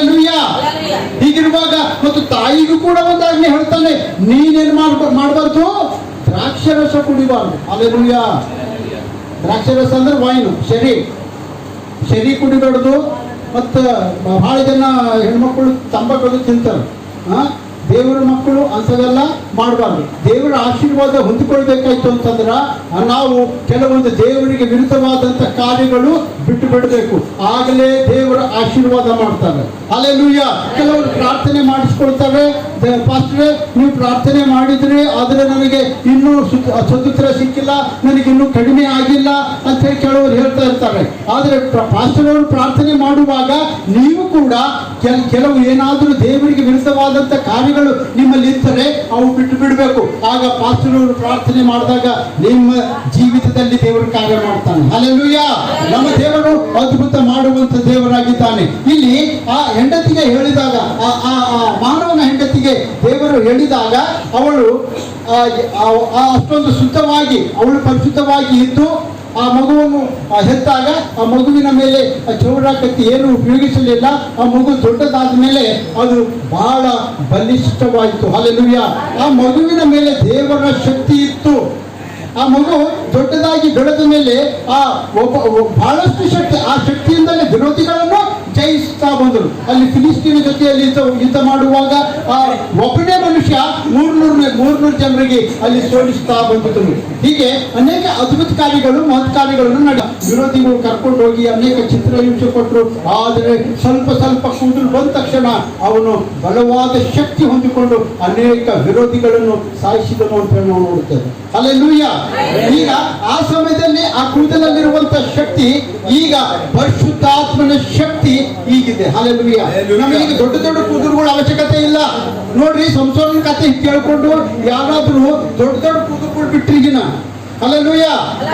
Alleluia. ಹೀಗಿರುವಾಗ ಮತ್ತು ತಾಯಿಗೂ ಕೂಡ ಒಂದು ಆಜ್ಞೆ ಹೇಳ್ತಾನೆ, ನೀನೇನು ಮಾಡಬಾರ್ದು, ದ್ರಾಕ್ಷರಸ ಕುಡಿಬಾರ್ದು. ಅಲ್ಲೆಲೂಯ್ಯ. ದ್ರಾಕ್ಷರಸ ಅಂದ್ರೆ ವೈನು, ಶರಿ ಕುಡಿಬಾರ್ದು. ಮತ್ತು ಬಹಳ ಜನ ಹೆಣ್ಮಕ್ಳು ತಂಬಾಕು ತಿಂತಾರೆ. ದೇವರ ಮಕ್ಕಳು ಅಂಥದೆಲ್ಲ ಮಾಡಬಾರ್ದು. ದೇವರ ಆಶೀರ್ವಾದ ಹೊಂದಿಕೊಳ್ಬೇಕಾಯ್ತು ಅಂತಂದ್ರೆ ನಾವು ಕೆಲವೊಂದು ದೇವರಿಗೆ ವಿರುದ್ಧವಾದಂಥ ಕಾರ್ಯಗಳು ಬಿಟ್ಟು ಬಿಡಬೇಕು. ಆಗಲೇ ದೇವರ ಆಶೀರ್ವಾದ ಮಾಡ್ತಾರೆ. ಹಲ್ಲೆಲೂಯ್ಯ. ಕೆಲವರು ಪ್ರಾರ್ಥನೆ ಮಾಡಿಸ್ಕೊಳ್ತಾರೆ, ಪಾಸ್ಟ್ರೆ ನೀವು ಪ್ರಾರ್ಥನೆ ಮಾಡಿದ್ರಿ ಆದರೆ ನನಗೆ ಇನ್ನೂ ಸದುತ್ತರ ಸಿಕ್ಕಿಲ್ಲ, ನನಗೆ ಇನ್ನೂ ಕಡಿಮೆ ಆಗಿಲ್ಲ ಅಂತ ಹೇಳಿ ಕೆಲವರು ಹೇಳ್ತಾ ಇರ್ತಾರೆ. ಆದರೆ ಪಾಸ್ಟರ್ ಅವರು ಪ್ರಾರ್ಥನೆ ಮಾಡುವಾಗ ನೀವು ಕೂಡ ಕೆಲವು ಏನಾದರೂ ದೇವರಿಗೆ ವಿರುದ್ಧವಾದಂಥ ಕಾರ್ಯಗಳು ನಿಮ್ಮಲ್ಲಿ ಇದ್ದರೆ ಅವು ಬಿಟ್ಟು ಬಿಡಬೇಕು. ಆಗ ಪಾಸ್ಟರ್ ಅವರು ಪ್ರಾರ್ಥನೆ ಮಾಡಿದಾಗ ನಿಮ್ಮ ಜೀವಿತದಲ್ಲಿ ದೇವರು ಕಾರ್ಯ ಮಾಡ್ತಾನೆ. ಹಲ್ಲೆಲೂಯ್ಯ. ನಮ್ಮ ದೇವರು ಅದ್ಭುತ ಮಾಡುವಂತ ದೇವರಾಗಿದ್ದಾನೆ. ಇಲ್ಲಿ ಆ ಹೆಂಡತಿಗೆ ಹೇಳಿದಾಗ, ಆ ಮಾನವನ ಹೆಂಡತಿಗೆ ದೇವರು ಹೇಳಿದಾಗ ಅವಳು ಅಷ್ಟೊಂದು ಶುದ್ಧವಾಗಿ, ಅವಳು ಪರಿಶುದ್ಧವಾಗಿ ಇದ್ದು ಆ ಮಗುವನ್ನು ಹೆತ್ತಾಗ ಆ ಮಗುವಿನ ಮೇಲೆ ಚೌರಾಕತ್ತಿ ಏನು ಉಪಯೋಗಿಸಲಿಲ್ಲ. ಆ ಮಗು ದೊಡ್ಡದಾದ ಮೇಲೆ ಅದು ಬಹಳ ಬಲಿಷ್ಠವಾಯಿತು. ಹಲ್ಲೆಲೂಯ್ಯ. ಆ ಮಗುವಿನ ಮೇಲೆ ದೇವರ ಶಕ್ತಿ ಇತ್ತು. ಆ ಮಗು ದೊಡ್ಡದಾಗಿ ಬೆಳೆದ ಮೇಲೆ ಬಹಳಷ್ಟು ಶಕ್ತಿ, ಆ ಶಕ್ತಿಯಿಂದಲೇ ವಿರೋಧಿಗಳನ್ನು ಜಯಿಸ್ತಾ ಬಂದರು. ಅಲ್ಲಿ ಫಿಲಿಸ್ತೀನ ಜೊತೆಯಲ್ಲಿ ಯುದ್ಧ ಮಾಡುವಾಗ ಆ ಒಬ್ಬನೇ ಮನುಷ್ಯ 300 ಜನರಿಗೆ ಅಲ್ಲಿ ಸೋಲಿಸ್ತಾ ಬಂದಿದ್ದರು. ಹೀಗೆ ಅನೇಕ ಅದ್ಭುತ ಕಾರ್ಯಗಳು, ಮಹತ್ ಕಾರ್ಯಗಳನ್ನು ವಿರೋಧಿಗಳು ಕರ್ಕೊಂಡು ಹೋಗಿ ಅನೇಕ ಚಿತ್ರಹಿಂಸೆ ಕೊಟ್ಟರು. ಆದರೆ ಸ್ವಲ್ಪ ಕೂದಲು ಬಂದ ತಕ್ಷಣ ಅವನು ಬಲವಾದ ಶಕ್ತಿ ಹೊಂದಿಕೊಂಡು ಅನೇಕ ವಿರೋಧಿಗಳನ್ನು ಸಾಯಿಸಿದನು ಅಂತ ನಾವು ನೋಡುತ್ತೇವೆ. ಹಲ್ಲೆಲೂಯ್ಯ. ಈಗ ಆ ಸಮಯದಲ್ಲಿ ಆ ಕೂದಲಲ್ಲಿರುವಂತ ಶಕ್ತಿ ಈಗ ಪರಿಶುದ್ಧಾತ್ಮನ ಶಕ್ತಿ ಈಗಿದೆ. ಹಲ್ಲೆಲೂಯ್ಯ. ನಮಗೆ ದೊಡ್ಡ ಕೂದಲುಗಳ ಅವಶ್ಯಕತೆ ಇಲ್ಲ. ನೋಡ್ರಿ, ಸಂಸೋನ ಕಥೆ ಕೇಳ್ಕೊಂಡು ಯಾರಾದ್ರೂ ದೊಡ್ಡ ಕೂದಲುಗಳು ಬಿಟ್ಟಿಗಿನ. ಹಲ್ಲೆಲೂಯ್ಯ.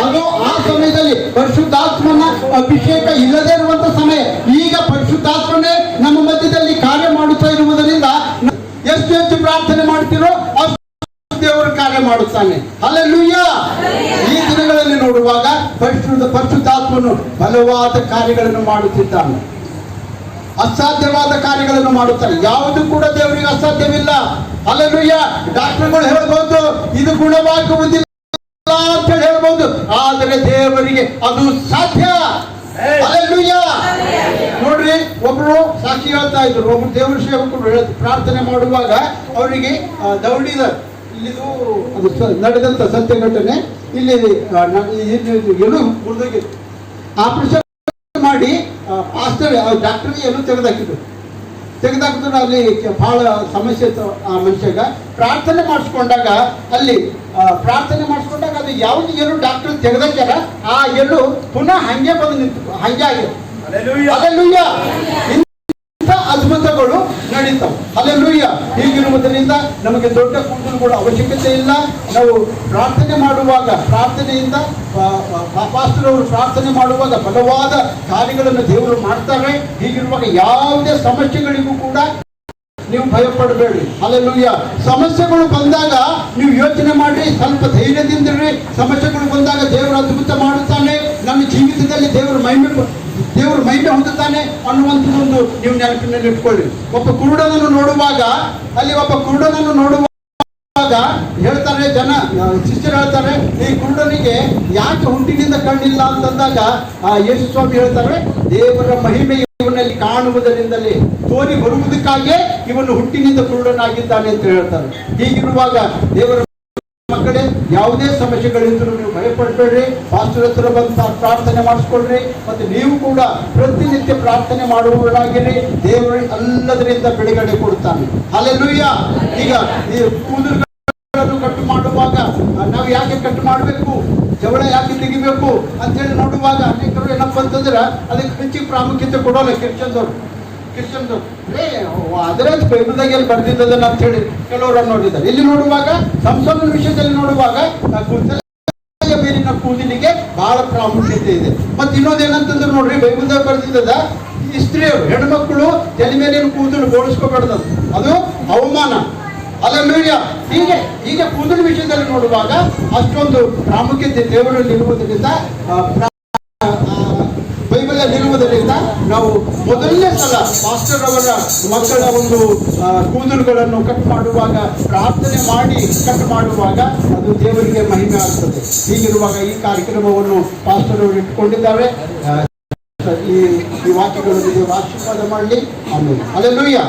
ಅದು ಆ ಸಮಯದಲ್ಲಿ ಪರಿಶುದ್ಧಾತ್ಮನ ಅಭಿಷೇಕ ಇಲ್ಲದೇ ಇರುವಂತ ಸಮಯ. ಈಗ ಪರಿಶುದ್ಧಾತ್ಮನೇ ನಮ್ಮ ಮಧ್ಯದಲ್ಲಿ ಕಾರ್ಯ ಮಾಡುತ್ತಾ ಇರುವುದರಿಂದ ಎಷ್ಟು ಹೆಚ್ಚು ಪ್ರಾರ್ಥನೆ ಮಾಡ್ತಿರೋ ಅಷ್ಟು ದೇವರು ಕಾರ್ಯ ಮಾಡುತ್ತಾನೆ. ಹಲ್ಲೆಲೂಯ್ಯ. ಈ ದಿನಗಳಲ್ಲಿ ನೋಡುವಾಗ ಪರಿಶುದ್ಧಾತ್ಮನು ಬಲವಾದ ಕಾರ್ಯಗಳನ್ನು ಮಾಡುತ್ತಿದ್ದಾನೆ. ಅಸಾಧ್ಯವಾದ ಕಾರ್ಯಗಳನ್ನು ಮಾಡುತ್ತಾನೆ. ಯಾವುದು ಕೂಡ ದೇವರಿಗೆ ಅಸಾಧ್ಯವಿಲ್ಲ. ಹಲ್ಲೆಲೂಯ್ಯ. ಡಾಕ್ಟರ್ಗಳು ಹೇಳ್ಬಹುದು ಇದು ಗುಣವಾಗುವುದಿಲ್ಲ ಅಂತ ಹೇಳ್ಬಹುದು, ಆದರೆ ದೇವರಿಗೆ ಅದು ಸಾಧ್ಯ. ಹಲ್ಲೆಲೂಯ್ಯ. ನೋಡ್ರಿ, ಒಬ್ರು ಸಾಕ್ಷಿ ಹೇಳ್ತಾ ಇದ್ರು. ಒಬ್ರು ದೇವರ ಸೇವಕರು ಪ್ರಾರ್ಥನೆ ಮಾಡುವಾಗ ಅವರಿಗೆ ದೌಡಿದ ಇಲ್ಲಿದು ಅದು ನಡೆದಂತ ಸತ್ಯ ಘಟನೆ. ಇಲ್ಲಿ ಏನು ಮುರಿದೋಗಿ ಆಪರೇಷನ್ ಮಾಡಿ ಪಾಸ್ಟರ್ ಡಾಕ್ಟರ್ಗೆ ಏನು ತೆಗೆದಾಕಿದ್ರು. ಅಲ್ಲಿ ಬಹಳ ಸಮಸ್ಯೆ ಇತ್ತು ಆ ಮನುಷ್ಯಗ. ಪ್ರಾರ್ಥನೆ ಮಾಡಿಸ್ಕೊಂಡಾಗ ಅದು ಯಾವ್ದು ಏನು ಡಾಕ್ಟರ್ ತೆಗೆದಾಕ್ಯಾರ ಆ ಎಲ್ಲು ಪುನಃ ಹಂಗೆ ಬಂದು ನಿಂತು ಹಂಗೆ ಆಗಿದೆ. ಹಲ್ಲೆಲೂಯ್ಯ. ಅದ್ಭುತಗಳು ನಡೀತಾವೆ. ಹಲ್ಲೆಲೂಯ್ಯ. ಹೀಗಿರುವುದರಿಂದ ನಮಗೆ ದೊಡ್ಡ ಕೂದಲುಗಳ ಅವಶ್ಯಕತೆ ಇಲ್ಲ. ನಾವು ಪ್ರಾರ್ಥನೆ ಮಾಡುವಾಗ ಪ್ರಾರ್ಥನೆಯಿಂದ ಪಾಸ್ಟರ್ ಅವರು ಪ್ರಾರ್ಥನೆ ಮಾಡುವಾಗ ಬಲವಾದ ಕಾರ್ಯಗಳನ್ನು ದೇವರು ಮಾಡ್ತಾರೆ. ಹೀಗಿರುವಾಗ ಯಾವುದೇ ಸಮಸ್ಯೆಗಳಿಗೂ ಕೂಡ ನೀವು ಭಯಪಡಬೇಡಿ. ಹಲ್ಲೆಲೂಯ್ಯ. ಸಮಸ್ಯೆಗಳು ಬಂದಾಗ ನೀವು ಯೋಚನೆ ಮಾಡಿ, ಸ್ವಲ್ಪ ಧೈರ್ಯದಿಂದಿರಿ. ಸಮಸ್ಯೆಗಳು ಬಂದಾಗ ದೇವರು ಅದ್ಭುತ ಮಾಡುತ್ತಾನೆ. ನಮ್ಮ ಜೀವಿತದಲ್ಲಿ ದೇವರು ಮಹಿಮೆ ಹೊಂದುತ್ತಾನೆ ಅನ್ನುವಂಥದ್ದೊಂದು ನೀವು ನೆನಪಿನಲ್ಲಿ ಇಟ್ಕೊಳ್ಳಿ. ಒಬ್ಬ ಕುರುಡನನ್ನು ನೋಡುವಾಗ ಹೇಳ್ತಾರೆ ಜನ, ಶಿಷ್ಯರು ಹೇಳ್ತಾರೆ, ಈ ಕುರುಡನಿಗೆ ಯಾಕೆ ಹುಟ್ಟಿನಿಂದ ಕಣ್ಣಿಲ್ಲ ಅಂತಂದಾಗ ಯೇಸು ಸ್ವಾಮಿ ಹೇಳ್ತಾರೆ, ದೇವರ ಮಹಿಮೆ ಇವನಲ್ಲಿ ಕಾಣುವುದರಿಂದಲೇ ತೋರಿ ಬರುವುದಕ್ಕಾಗಿಯೇ ಇವನು ಹುಟ್ಟಿನಿಂದ ಕುರುಡನಾಗಿದ್ದಾನೆ ಅಂತ ಹೇಳ್ತಾರೆ. ಹೀಗಿರುವಾಗ ದೇವರ ಮಕ್ಕಳೇ, ಯಾವುದೇ ಸಮಸ್ಯೆಗಳಿದ್ದರೂ ನೀವು ಭಯಪಡಬೇಡ್ರಿ. ಪಾಸ್ಟರ್ ಹತ್ರ ಬಂದು ಪ್ರಾರ್ಥನೆ ಮಾಡಿಸ್ಕೊಳ್ರಿ. ಮತ್ತೆ ನೀವು ಕೂಡ ಪ್ರತಿನಿತ್ಯ ಪ್ರಾರ್ಥನೆ ಮಾಡುವವರಾಗಿರಿ. ದೇವರು ಎಲ್ಲದರಿಂದ ಬಿಡುಗಡೆ ಕೊಡುತ್ತಾನೆ. ಹಲ್ಲೆಲೂಯ್ಯ. ಈಗ ಈ ಕೂದಲುಗಳನ್ನು ಕಟ್ಟು ಮಾಡುವಾಗ ನಾವು ಯಾಕೆ ಕಟ್ಟು ಮಾಡಬೇಕು, ಜವಳ ಯಾಕೆ ತೆಗಿಬೇಕು ಅಂತೇಳಿ ನೋಡುವಾಗ ಅನೇಕರು ಏನಪ್ಪ ಅಂತಂದ್ರೆ ಅದಕ್ಕೆ ಹೆಚ್ಚಿಗೆ ಪ್ರಾಮುಖ್ಯತೆ ಕೊಡೋಲ್ಲ. ಕ್ರಿಶ್ಚಿಯನ್ದವ್ರು ಅದರ ಬೈಬಲ್ದಾಗ ಎಲ್ಲಿ ಬರ್ದಿದ್ದದನ್ನ ಅಂತ ಹೇಳಿ ಕೆಲವರು ನೋಡಿದ್ದಾರೆ. ಇಲ್ಲಿ ನೋಡುವಾಗ ಸಂಸೋನನ ವಿಷಯದಲ್ಲಿ ನೋಡುವಾಗ ಮೇಲಿನ ಕೂದಲಿಗೆ ಬಹಳ ಪ್ರಾಮುಖ್ಯತೆ ಇದೆ. ಮತ್ತೆ ಇನ್ನೊಂದೇನಂತಂದ್ರೆ ನೋಡ್ರಿ, ಬೈಬಲ್ದಾಗ ಬರ್ದಿದ್ದದ ಸ್ತ್ರೀಯರು, ಹೆಣ್ಮಕ್ಳು ತಲೆ ಮೇಲಿನ ಕೂದಲು ಬೋಳಿಸ್ಕೋಬಾರ್ದು, ಅದು ಅವಮಾನ. ಹಲ್ಲೆಲೂಯ್ಯ. ಹೀಗೆ ಕೂದಲ ವಿಷಯದಲ್ಲಿ ನೋಡುವಾಗ ಅಷ್ಟೊಂದು ಪ್ರಾಮುಖ್ಯತೆ ದೇವರಲ್ಲಿ ಇರುವುದರಿಂದ, ಬೈಬಲ್ ಅಲ್ಲಿ ಇರುವುದರಿಂದ ಇರೋದರಿಂದ ನಾವು ಮೊದಲನೇ ಸಲ ಪಾಸ್ಟರ್ ಅವರ ಮಕ್ಕಳ ಒಂದು ಕೂದಲುಗಳನ್ನು ಕಟ್ ಮಾಡುವಾಗ, ಪ್ರಾರ್ಥನೆ ಮಾಡಿ ಕಟ್ ಮಾಡುವಾಗ ಅದು ದೇವರಿಗೆ ಮಹಿಮೆ ಆಗ್ತದೆ. ಹೀಗಿರುವಾಗ ಈ ಕಾರ್ಯಕ್ರಮವನ್ನು ಪಾಸ್ಟರ್ ಅವರು ಇಟ್ಕೊಂಡಿದ್ದಾರೆ. ಈ ವಾಕ್ಯಗಳನ್ನು ದೇವರು ಆಶೀರ್ವಾದ ಮಾಡಲಿ. ಆಮೇಲೆ ಹಲ್ಲೆಲೂಯಾ.